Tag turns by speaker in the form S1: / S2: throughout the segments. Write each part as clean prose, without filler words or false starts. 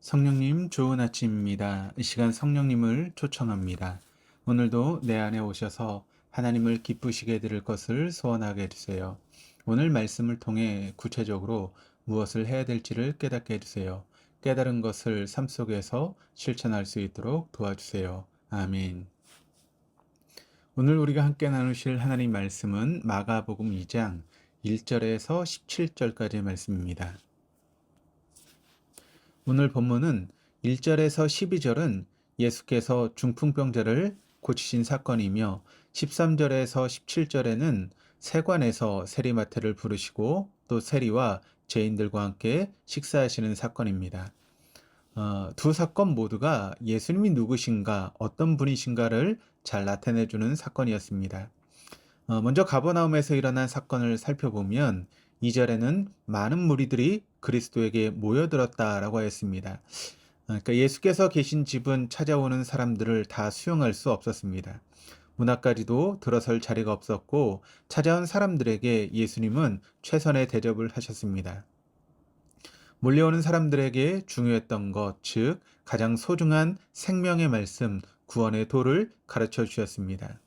S1: 성령님 좋은 아침입니다. 이 시간 성령님을 초청합니다. 오늘도 내 안에 오셔서 하나님을 기쁘시게 드릴 것을 소원하게 해주세요. 오늘 말씀을 통해 구체적으로 무엇을 해야 될지를 깨닫게 해주세요. 깨달은 것을 삶 속에서 실천할 수 있도록 도와주세요. 아멘. 오늘 우리가 함께 나누실 하나님 말씀은 마가복음 2장 1절에서 17절까지의 말씀입니다. 오늘 본문은 1절에서 12절은 예수께서 중풍병자를 고치신 사건이며 13절에서 17절에는 세관에서 세리마태를 부르시고 또 세리와 죄인들과 함께 식사하시는 사건입니다. 두 사건 모두가 예수님이 누구신가, 어떤 분이신가를 잘 나타내주는 사건이었습니다. 먼저 가버나움에서 일어난 사건을 살펴보면 2절에는 많은 무리들이 그리스도에게 모여들었다라고 하였습니다. 그러니까 예수께서 계신 집은 찾아오는 사람들을 다 수용할 수 없었습니다. 문 앞까지도 들어설 자리가 없었고 찾아온 사람들에게 예수님은 최선의 대접을 하셨습니다. 몰려오는 사람들에게 중요했던 것, 즉 가장 소중한 생명의 말씀, 구원의 도를 가르쳐 주셨습니다.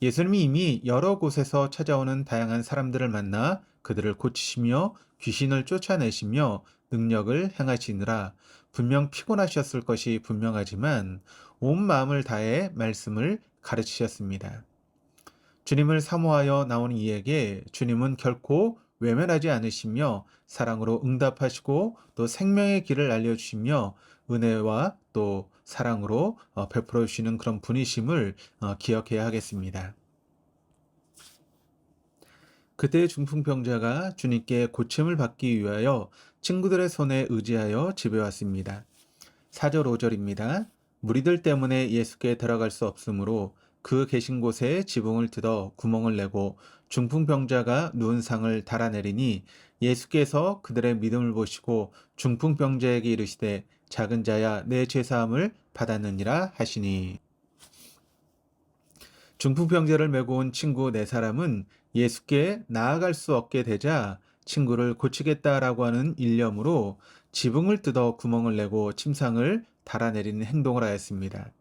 S1: 예수님이 이미 여러 곳에서 찾아오는 다양한 사람들을 만나 그들을 고치시며 귀신을 쫓아내시며 능력을 행하시느라 분명 피곤하셨을 것이 분명하지만 온 마음을 다해 말씀을 가르치셨습니다. 주님을 사모하여 나온 이에게 주님은 결코 외면하지 않으시며 사랑으로 응답하시고 또 생명의 길을 알려주시며 은혜와 또 사랑으로 베풀어 주시는 그런 분이심을 기억해야 하겠습니다. 그때 중풍병자가 주님께 고침을 받기 위하여 친구들의 손에 의지하여 집에 왔습니다. 4절 5절입니다. 무리들 때문에 예수께 들어갈 수 없으므로 그 계신 곳에 지붕을 뜯어 구멍을 내고 중풍병자가 누운 상을 달아내리니 예수께서 그들의 믿음을 보시고 중풍병자에게 이르시되 작은 자야 내 죄사함을 받았느니라 하시니. 중풍병자를 메고 온 친구 네 사람은 예수께 나아갈 수 없게 되자 친구를 고치겠다라고 하는 일념으로 지붕을 뜯어 구멍을 내고 침상을 달아내리는 행동을 하였습니다.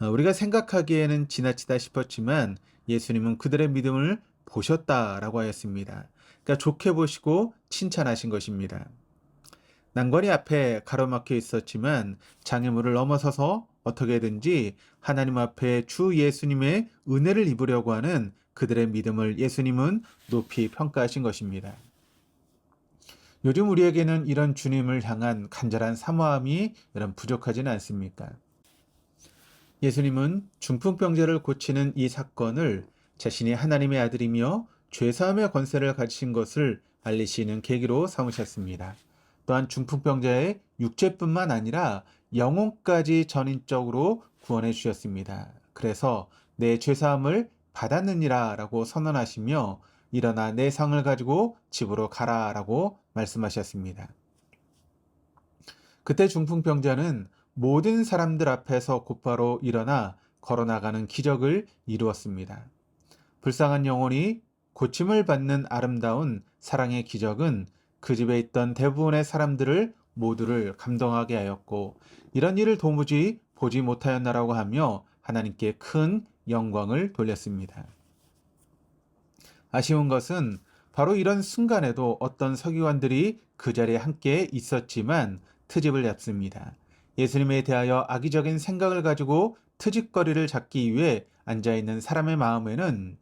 S1: 우리가 생각하기에는 지나치다 싶었지만 예수님은 그들의 믿음을 보셨다라고 하였습니다. 그러니까 좋게 보시고 칭찬하신 것입니다. 난관이 앞에 가로막혀 있었지만 장애물을 넘어서서 어떻게든지 하나님 앞에 주 예수님의 은혜를 입으려고 하는 그들의 믿음을 예수님은 높이 평가하신 것입니다. 요즘 우리에게는 이런 주님을 향한 간절한 사모함이 여러분 부족하지는 않습니까? 예수님은 중풍병자를 고치는 이 사건을 자신이 하나님의 아들이며 죄사함의 권세를 가지신 것을 알리시는 계기로 삼으셨습니다. 또한 중풍병자의 육체뿐만 아니라 영혼까지 전인적으로 구원해 주셨습니다. 그래서 내 죄사함을 받았느니라 라고 선언하시며 일어나 내 상을 가지고 집으로 가라 라고 말씀하셨습니다. 그때 중풍병자는 모든 사람들 앞에서 곧바로 일어나 걸어나가는 기적을 이루었습니다. 불쌍한 영혼이 고침을 받는 아름다운 사랑의 기적은 그 집에 있던 대부분의 사람들을 모두를 감동하게 하였고 이런 일을 도무지 보지 못하였나라고 하며 하나님께 큰 영광을 돌렸습니다. 아쉬운 것은 바로 이런 순간에도 어떤 서기관들이 그 자리에 함께 있었지만 트집을 잡습니다. 예수님에 대하여 악의적인 생각을 가지고 트집거리를 잡기 위해 앉아있는 사람의 마음에는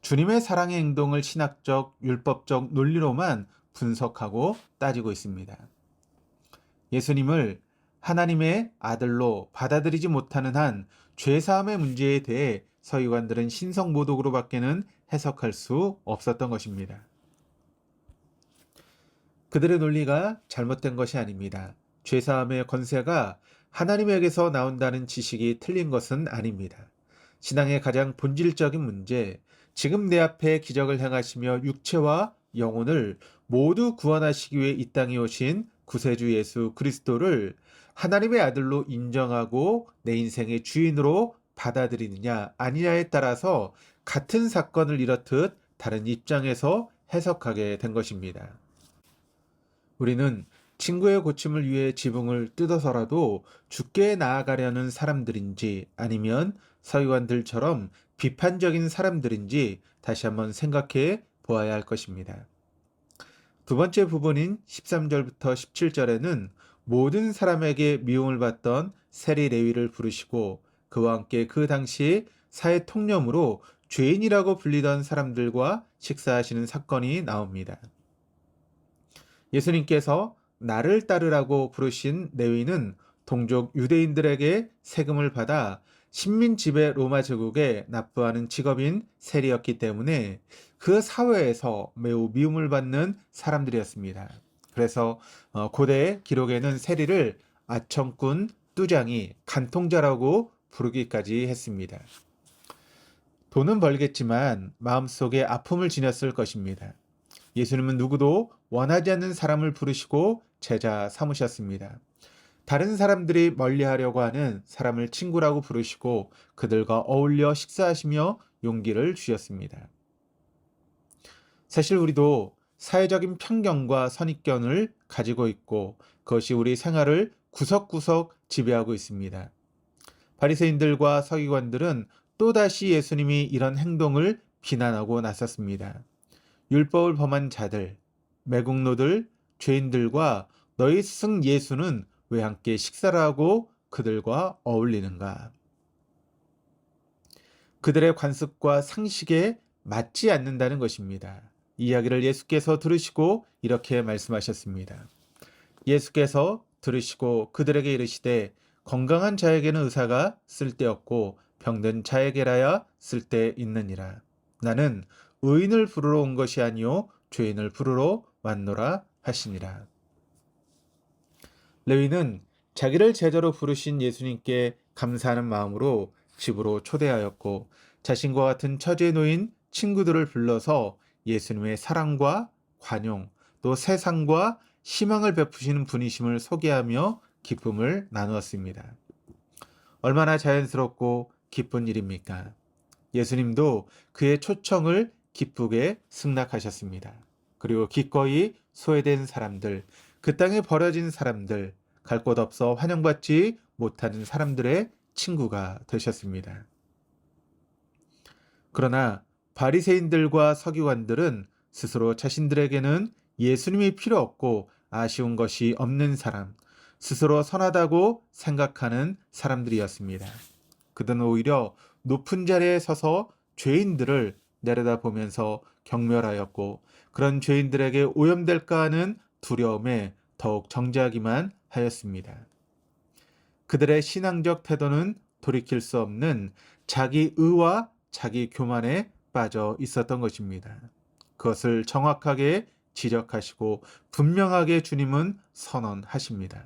S1: 주님의 사랑의 행동을 신학적, 율법적 논리로만 분석하고 따지고 있습니다. 예수님을 하나님의 아들로 받아들이지 못하는 한 죄사함의 문제에 대해 서기관들은 신성모독으로밖에는 해석할 수 없었던 것입니다. 그들의 논리가 잘못된 것이 아닙니다. 죄사함의 권세가 하나님에게서 나온다는 지식이 틀린 것은 아닙니다. 신앙의 가장 본질적인 문제, 지금 내 앞에 기적을 행하시며 육체와 영혼을 모두 구원하시기 위해 이 땅에 오신 구세주 예수 그리스도를 하나님의 아들로 인정하고 내 인생의 주인으로 받아들이느냐 아니냐에 따라서 같은 사건을 이렇듯 다른 입장에서 해석하게 된 것입니다. 우리는 친구의 고침을 위해 지붕을 뜯어서라도 죽게 나아가려는 사람들인지 아니면 서기관들처럼 비판적인 사람들인지 다시 한번 생각해 보아야 할 것입니다. 두 번째 부분인 13절부터 17절에는 모든 사람에게 미움을 받던 세리 레위를 부르시고 그와 함께 그 당시 사회 통념으로 죄인이라고 불리던 사람들과 식사하시는 사건이 나옵니다. 예수님께서 나를 따르라고 부르신 레위는 동족 유대인들에게 세금을 받아 식민 지배 로마 제국에 납부하는 직업인 세리였기 때문에 그 사회에서 매우 미움을 받는 사람들이었습니다. 그래서 고대 기록에는 세리를 아청꾼, 뚜장이, 간통자라고 부르기까지 했습니다. 돈은 벌겠지만 마음속에 아픔을 지녔을 것입니다. 예수님은 누구도 원하지 않는 사람을 부르시고 제자 삼으셨습니다. 다른 사람들이 멀리하려고 하는 사람을 친구라고 부르시고 그들과 어울려 식사하시며 용기를 주셨습니다. 사실 우리도 사회적인 편견과 선입견을 가지고 있고 그것이 우리 생활을 구석구석 지배하고 있습니다. 바리새인들과 서기관들은 또다시 예수님이 이런 행동을 비난하고 나섰습니다. 율법을 범한 자들, 매국노들, 죄인들과 너희 스승 예수는 왜 함께 식사를 하고 그들과 어울리는가? 그들의 관습과 상식에 맞지 않는다는 것입니다. 이 이야기를 예수께서 들으시고 이렇게 말씀하셨습니다. 예수께서 들으시고 그들에게 이르시되 건강한 자에게는 의사가 쓸데없고 병든 자에게라야 쓸데있느니라. 나는 의인을 부르러 온 것이 아니요 죄인을 부르러 왔노라 하시니라. 레위는 자기를 제자로 부르신 예수님께 감사하는 마음으로 집으로 초대하였고 자신과 같은 처지에 놓인 친구들을 불러서 예수님의 사랑과 관용 또 세상과 희망을 베푸시는 분이심을 소개하며 기쁨을 나누었습니다. 얼마나 자연스럽고 기쁜 일입니까? 예수님도 그의 초청을 기쁘게 승낙하셨습니다. 그리고 기꺼이 소외된 사람들, 그 땅에 버려진 사람들, 갈 곳 없어 환영받지 못하는 사람들의 친구가 되셨습니다. 그러나 바리새인들과 서기관들은 스스로 자신들에게는 예수님이 필요 없고 아쉬운 것이 없는 사람, 스스로 선하다고 생각하는 사람들이었습니다. 그들은 오히려 높은 자리에 서서 죄인들을 내려다보면서 경멸하였고 그런 죄인들에게 오염될까 하는 두려움에 더욱 정죄하기만 하였습니다. 그들의 신앙적 태도는 돌이킬 수 없는 자기 의와 자기 교만에 빠져 있었던 것입니다. 그것을 정확하게 지적하시고 분명하게 주님은 선언하십니다.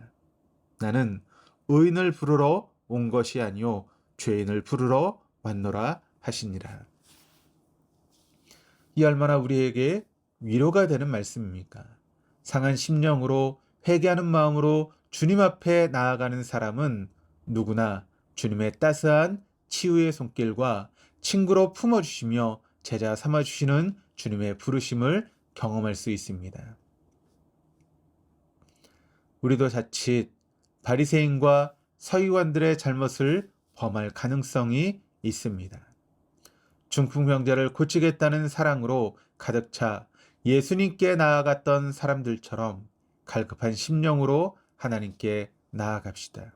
S1: 나는 의인을 부르러 온 것이 아니요 죄인을 부르러 왔노라 하시니라. 이 얼마나 우리에게 위로가 되는 말씀입니까? 상한 심령으로 회개하는 마음으로 주님 앞에 나아가는 사람은 누구나 주님의 따스한 치유의 손길과 친구로 품어주시며 제자 삼아주시는 주님의 부르심을 경험할 수 있습니다. 우리도 자칫 바리새인과 서기관들의 잘못을 범할 가능성이 있습니다. 중풍 병자를 고치겠다는 사랑으로 가득 차 예수님께 나아갔던 사람들처럼 갈급한 심령으로 하나님께 나아갑시다.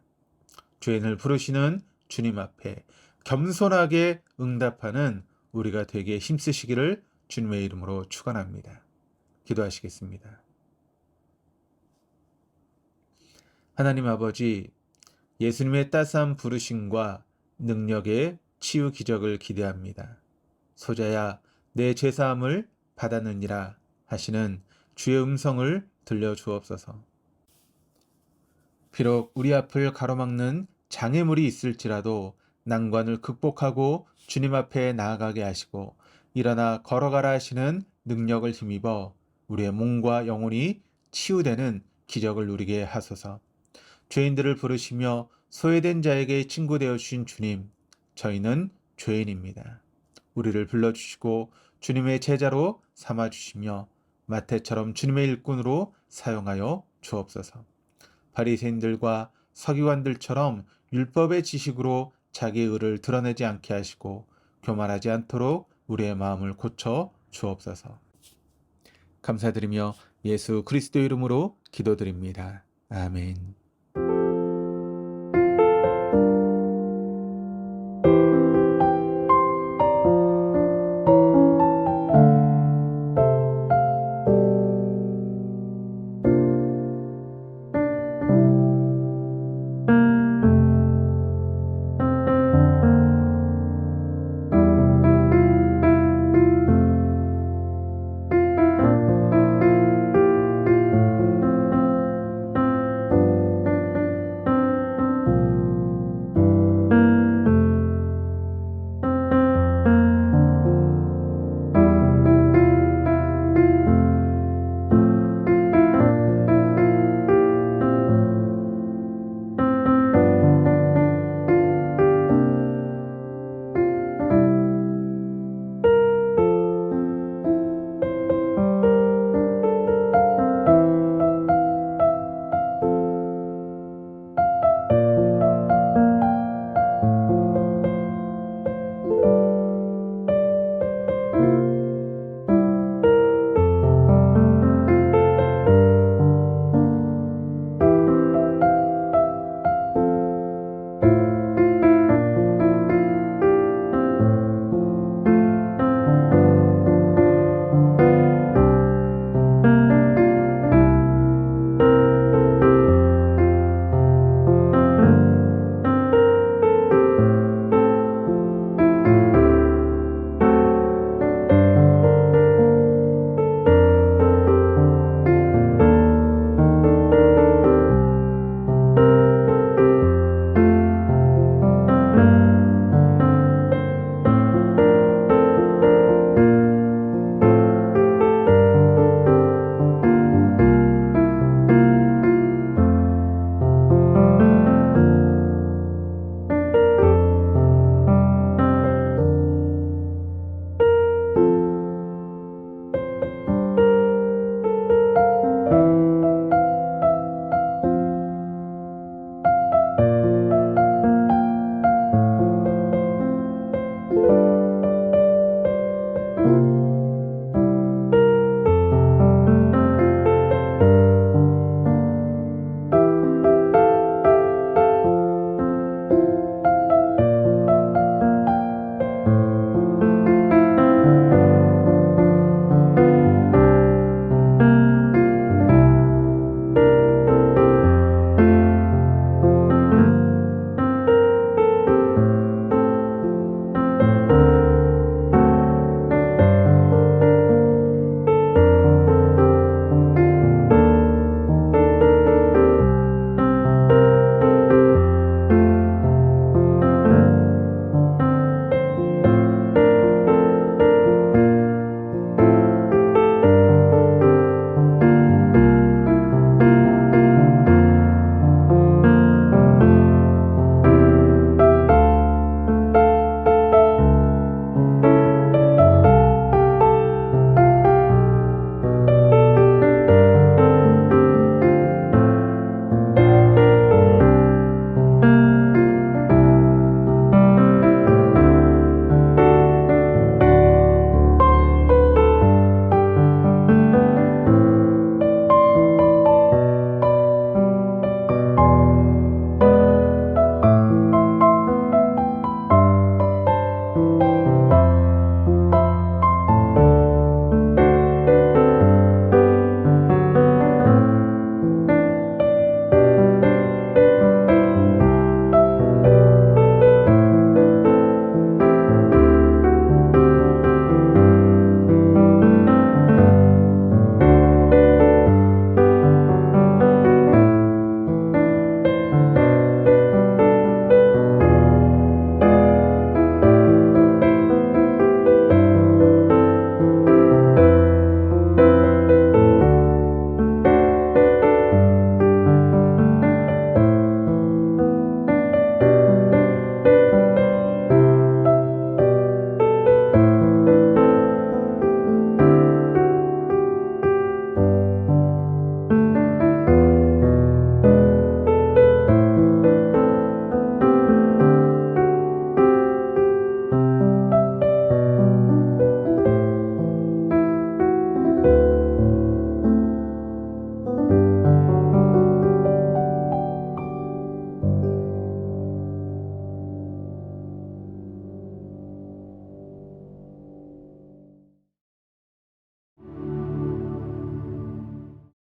S1: 죄인을 부르시는 주님 앞에 겸손하게 응답하는 우리가 되게 힘쓰시기를 주님의 이름으로 축원합니다. 기도하시겠습니다. 하나님 아버지, 예수님의 따스한 부르심과 능력의 치유 기적을 기대합니다. 소자야, 내 죄사함을 받았느니라 하시는 주의 음성을 들려주옵소서. 비록 우리 앞을 가로막는 장애물이 있을지라도 난관을 극복하고 주님 앞에 나아가게 하시고 일어나 걸어가라 하시는 능력을 힘입어 우리의 몸과 영혼이 치유되는 기적을 누리게 하소서. 죄인들을 부르시며 소외된 자에게 친구 되어 주신 주님, 저희는 죄인입니다. 우리를 불러주시고 주님의 제자로 삼아주시며 마태처럼 주님의 일꾼으로 사용하여 주옵소서. 바리새인들과 서기관들처럼 율법의 지식으로 자기 의를 드러내지 않게 하시고 교만하지 않도록 우리의 마음을 고쳐 주옵소서. 감사드리며 예수 그리스도 이름으로 기도드립니다. 아멘.